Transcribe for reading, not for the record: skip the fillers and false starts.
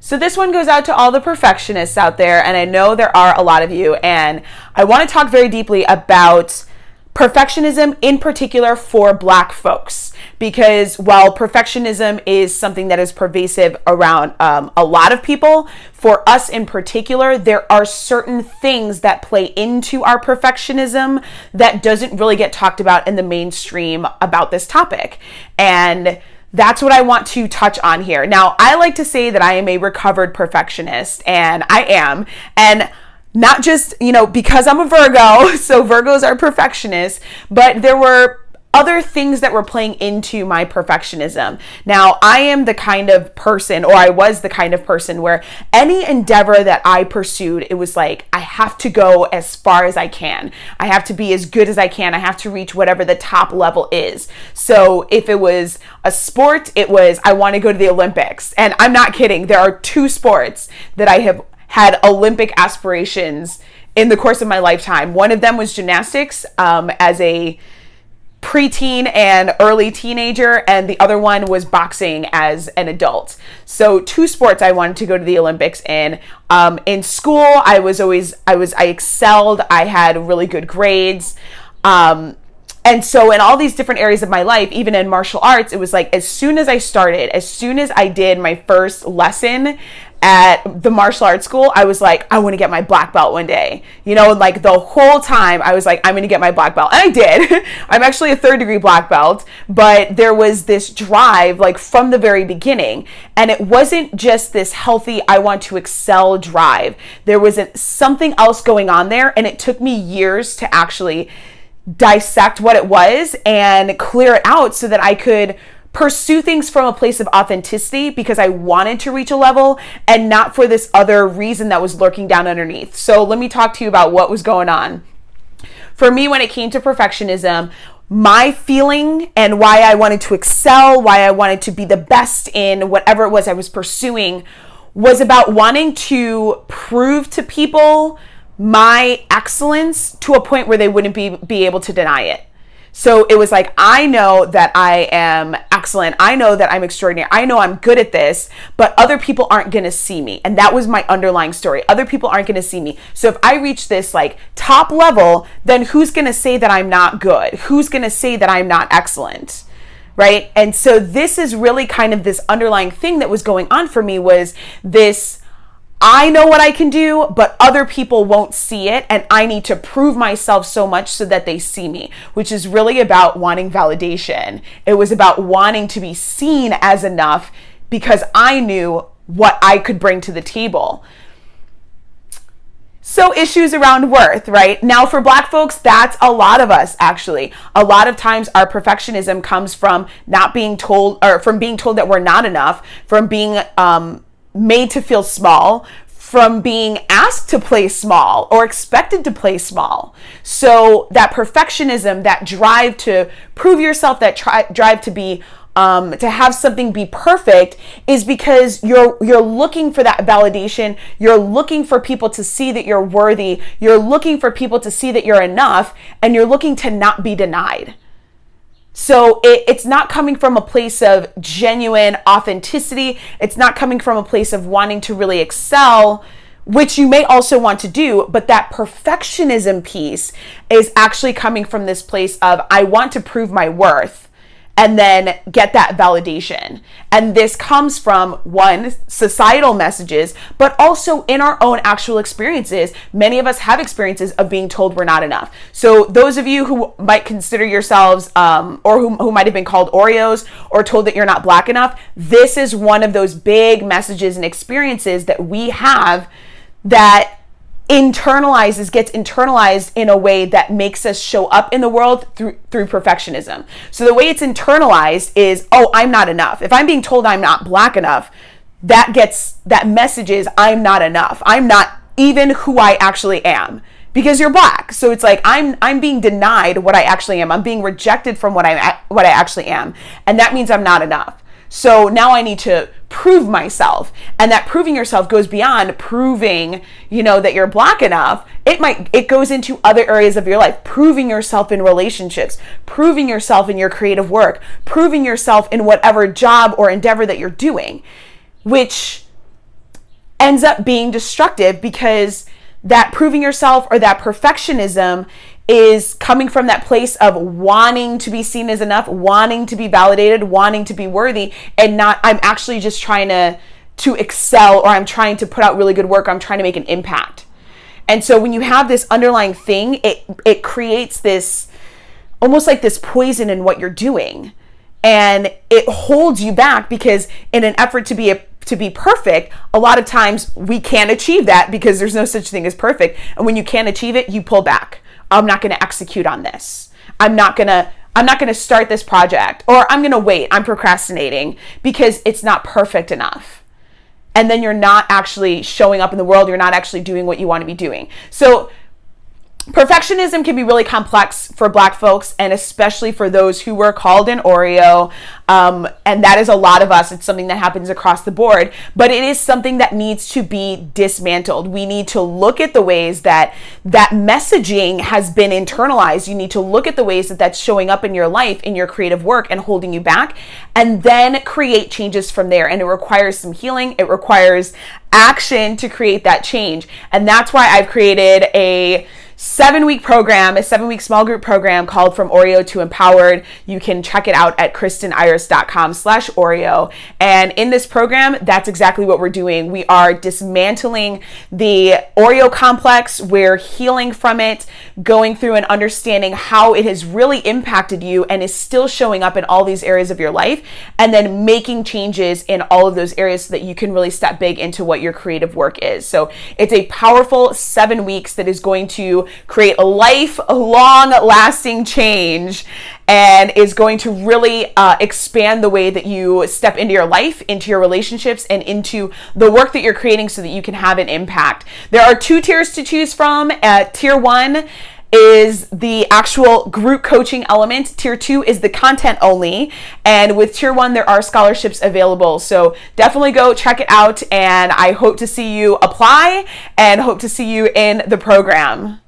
So this one goes out to all the perfectionists out there, and I know there are a lot of you, and I want to talk very deeply about perfectionism in particular for Black folks, because while perfectionism is something that is pervasive around a lot of people, for us in particular, there are certain things that play into our perfectionism that doesn't really get talked about in the mainstream about this topic. And that's what I want to touch on here. Now, I like to say that I am a recovered perfectionist, and I am. And not just, because I'm a Virgo, so Virgos are perfectionists, but there were other things that were playing into my perfectionism. Now, I am the kind of person, or I was the kind of person where any endeavor that I pursued, it was like, I have to go as far as I can. I have to be as good as I can. I have to reach whatever the top level is. So if it was a sport, it was, I want to go to the Olympics. And I'm not kidding. There are 2 sports that I have had Olympic aspirations in the course of my lifetime. One of them was gymnastics as a preteen and early teenager, and the other one was boxing as an adult. So 2 sports I wanted to go to the Olympics in. In school, I excelled. I had really good grades. And so in all these different areas of my life, even in martial arts, it was like, as soon as I did my first lesson at the martial arts school, I was like, I want to get my black belt one day. Like the whole time I was like, I'm going to get my black belt. And I did. I'm actually a 3rd degree black belt, but there was this drive like from the very beginning. And it wasn't just this healthy, I want to excel drive. There was something else going on there. And it took me years to actually dissect what it was and clear it out so that I could pursue things from a place of authenticity, because I wanted to reach a level and not for this other reason that was lurking down underneath. So let me talk to you about what was going on. For me, when it came to perfectionism, my feeling and why I wanted to excel, why I wanted to be the best in whatever it was I was pursuing, was about wanting to prove to people my excellence to a point where they wouldn't be able to deny it. So it was like, I know that I am excellent. I know that I'm extraordinary. I know I'm good at this, but other people aren't going to see me. And that was my underlying story. Other people aren't going to see me. So if I reach this like top level, then who's going to say that I'm not good? Who's going to say that I'm not excellent? Right? And so this is really kind of this underlying thing that was going on for me, was this, I know what I can do, but other people won't see it, and I need to prove myself so much so that they see me, which is really about wanting validation. It was about wanting to be seen as enough because I knew what I could bring to the table. So issues around worth, right? Now for Black folks, that's a lot of us actually. A lot of times our perfectionism comes from not being told, or from being told that we're not enough, from being made to feel small, from being asked to play small or expected to play small. So that perfectionism, that drive to prove yourself, that drive to be to have something be perfect, is because you're looking for that validation. You're looking for people to see that you're worthy. You're looking for people to see that you're enough, and you're looking to not be denied. So it's not coming from a place of genuine authenticity. It's not coming from a place of wanting to really excel, which you may also want to do, but that perfectionism piece is actually coming from this place of, I want to prove my worth and then get that validation. And this comes from, one, societal messages, but also in our own actual experiences. Many of us have experiences of being told we're not enough. So those of you who might consider yourselves, or who might have been called Oreos, or told that you're not Black enough, this is one of those big messages and experiences that we have that gets internalized in a way that makes us show up in the world through perfectionism. So the way it's internalized is, oh, I'm not enough. If I'm being told I'm not Black enough, that message is, I'm not enough. I'm not even who I actually am, because you're Black. So it's like, I'm being denied what I actually am. I'm being rejected from what I actually am. And that means I'm not enough. So now I need to prove myself. And that proving yourself goes beyond proving, that you're Black enough. It goes into other areas of your life, proving yourself in relationships, proving yourself in your creative work, proving yourself in whatever job or endeavor that you're doing, which ends up being destructive, because that proving yourself or that perfectionism is coming from that place of wanting to be seen as enough, wanting to be validated, wanting to be worthy, and not, I'm actually just trying to excel, or I'm trying to put out really good work, I'm trying to make an impact. And so when you have this underlying thing, it creates this, almost like this poison in what you're doing. And it holds you back, because in an effort to be perfect, a lot of times we can't achieve that, because there's no such thing as perfect. And when you can't achieve it, you pull back. I'm not going to execute on this. I'm not going to start this project, or I'm going to wait. I'm procrastinating because it's not perfect enough. And then you're not actually showing up in the world. You're not actually doing what you want to be doing. So perfectionism can be really complex for Black folks, and especially for those who were called an Oreo. And that is a lot of us. It's something that happens across the board, but it is something that needs to be dismantled. We need to look at the ways that messaging has been internalized. You need to look at the ways that that's showing up in your life, in your creative work, and holding you back, and then create changes from there. And it requires some healing. It requires action to create that change. And that's why I've created a 7-week program, a 7-week small group program called From Oreo to Empowered. You can check it out at kristeniris.com/Oreo. And in this program, that's exactly what we're doing. We are dismantling the Oreo complex. We're healing from it, going through and understanding how it has really impacted you and is still showing up in all these areas of your life, and then making changes in all of those areas so that you can really step big into what your creative work is. So it's a powerful 7 weeks that is going to create a lifelong lasting change, and is going to really expand the way that you step into your life, into your relationships, and into the work that you're creating, so that you can have an impact. There are 2 tiers to choose from. Tier 1 is the actual group coaching element. Tier 2 is the content only. And with Tier 1, there are scholarships available. So definitely go check it out. And I hope to see you apply, and hope to see you in the program.